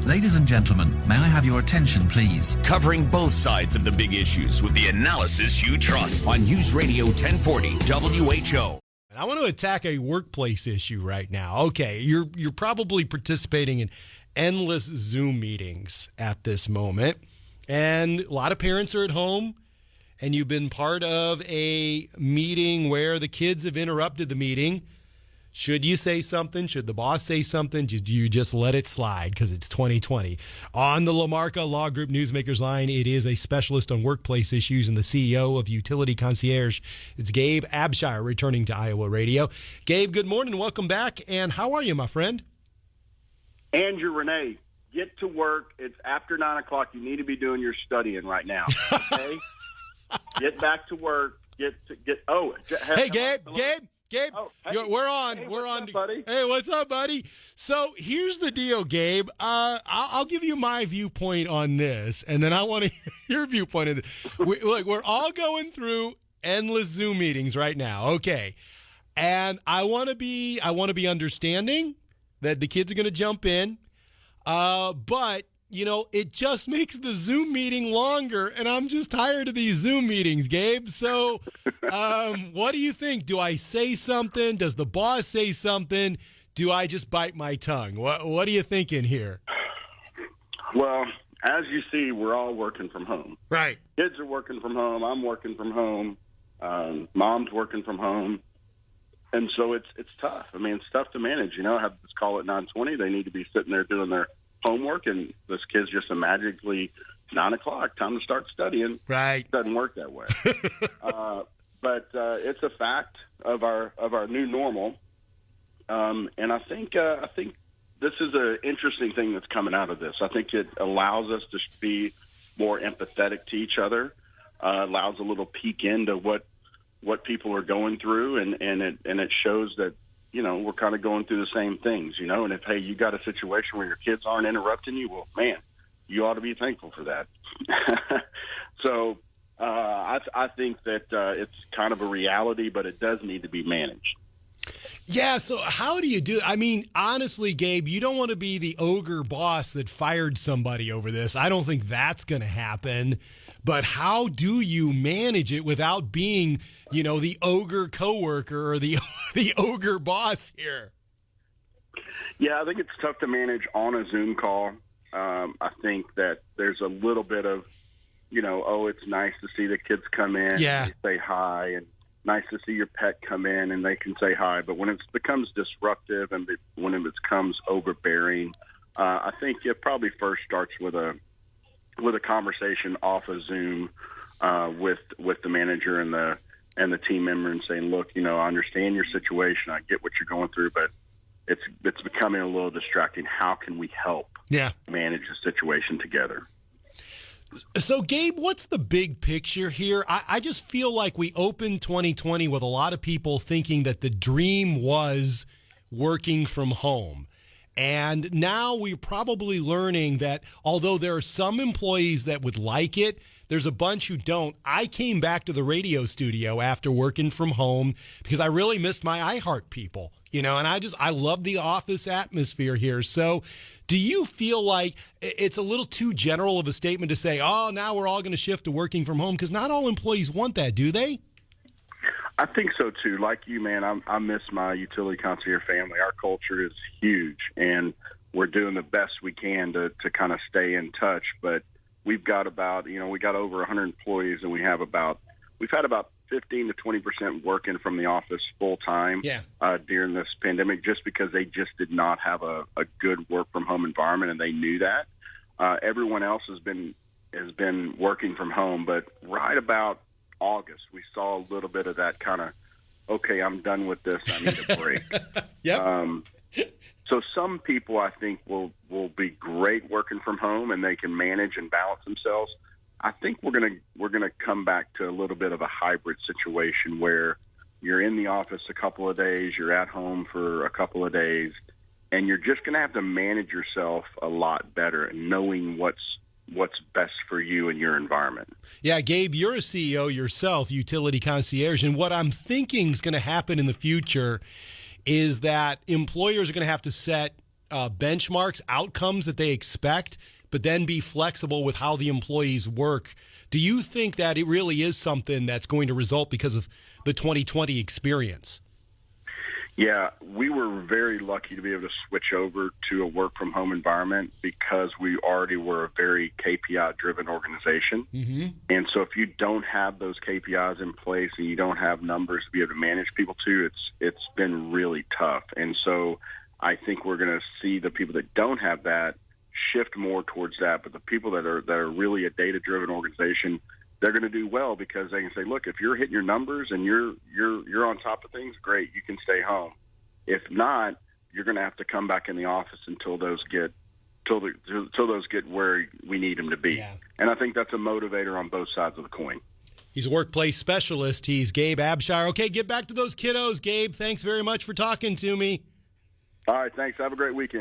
Ladies and gentlemen, may I have your attention, please? Covering both sides of the big issues with the analysis you trust on News Radio 1040 WHO. I want to attack a workplace issue right now. Okay, you're probably participating in endless Zoom meetings at this moment, and a lot of parents are at home, and you've been part of a meeting where the kids have interrupted the meeting. Should you say something? Should the boss say something? Do you just let it slide because it's 2020? On the LaMarca Law Group Newsmakers line, it is a specialist on workplace issues and the CEO of Utility Concierge. It's Gabe Abshire returning to Iowa Radio. Gabe, good morning. Welcome back. And how are you, my friend? Andrew, Renee, get to work. It's after 9 o'clock. You need to be doing your studying right now. Okay? Get back to work. Hey, Gabe. Oh, hey. We're on. Hey, we're what's on. up, buddy? Hey, what's up, buddy? So here's the deal, Gabe. I'll give you my viewpoint on this, and then I want to hear your viewpoint on this. Look, we're all going through endless Zoom meetings right now, okay? And I want to be understanding that the kids are going to jump in, but it just makes the Zoom meeting longer, and I'm just tired of these Zoom meetings, Gabe. So what do you think? Do I say something? Does the boss say something? Do I just bite my tongue? What are you thinking here? Well, as you see, we're all working from home. Right. Kids are working from home. I'm working from home. Mom's working from home. And so it's tough. I mean, it's tough to manage. Have this call at 9:20. They need to be sitting there doing their homework, and this kid's just magically 9 o'clock, time to start studying. Right. It doesn't work that way. But it's a fact of our new normal. And I think this is an interesting thing that's coming out of this. I think it allows us to be more empathetic to each other, allows a little peek into what people are going through, and it shows that we're kind of going through the same things, and if, hey, you got a situation where your kids aren't interrupting you, well, man, you ought to be thankful for that. So I think that it's kind of a reality, but it does need to be managed. Yeah, so how do you do it? I mean, honestly, Gabe, you don't want to be the ogre boss that fired somebody over this. I don't think that's going to happen. But how do you manage it without being, the ogre coworker or the ogre boss here? Yeah, I think it's tough to manage on a Zoom call. I think that there's a little bit of, it's nice to see the kids come in and say hi, and nice to see your pet come in and they can say hi. But when it becomes disruptive and when it becomes overbearing, I think it probably first starts with a conversation off of Zoom with the manager and the team member, and saying, look, I understand your situation. I get what you're going through, but it's becoming a little distracting. How can we help manage the situation together? So, Gabe, what's the big picture here? I just feel like we opened 2020 with a lot of people thinking that the dream was working from home. And now we're probably learning that although there are some employees that would like it, there's a bunch who don't. I came back to the radio studio after working from home because I really missed my iHeart people, and I love the office atmosphere here. So do you feel like it's a little too general of a statement to say, oh, now we're all going to shift to working from home? Because not all employees want that, do they? I think so, too. Like you, man, I miss my Utility Concierge family. Our culture is huge, and we're doing the best we can to kind of stay in touch. But we've got about, we got over 100 employees, and we've had about 15 to 20% working from the office full time during this pandemic, just because they just did not have a good work from home environment, and they knew that. Everyone else has been working from home, but right about August, we saw a little bit of that kind of, okay, I'm done with this, I need a break. So some people, I think, will be great working from home, and they can manage and balance themselves. I think we're gonna come back to a little bit of a hybrid situation where you're in the office a couple of days, you're at home for a couple of days, and you're just gonna have to manage yourself a lot better and knowing what's best for you and your environment. Yeah, Gabe, you're a CEO yourself, Utility Concierge, and what I'm thinking is going to happen in the future is that employers are going to have to set benchmarks, outcomes that they expect, but then be flexible with how the employees work. Do you think that it really is something that's going to result because of the 2020 experience? Yeah, we were very lucky to be able to switch over to a work-from-home environment because we already were a very KPI-driven organization. Mm-hmm. And so if you don't have those KPIs in place and you don't have numbers to be able to manage people to, it's been really tough. And so I think we're going to see the people that don't have that shift more towards that. But the people that are really a data-driven organization, they're going to do well because they can say, look, if you're hitting your numbers and you're on top of things, great, you can stay home. If not, you're going to have to come back in the office until those get where we need them to be. Yeah. And I think that's a motivator on both sides of the coin. He's a workplace specialist. He's Gabe Abshire. Okay, get back to those kiddos, Gabe. Thanks very much for talking to me. All right, thanks. Have a great weekend.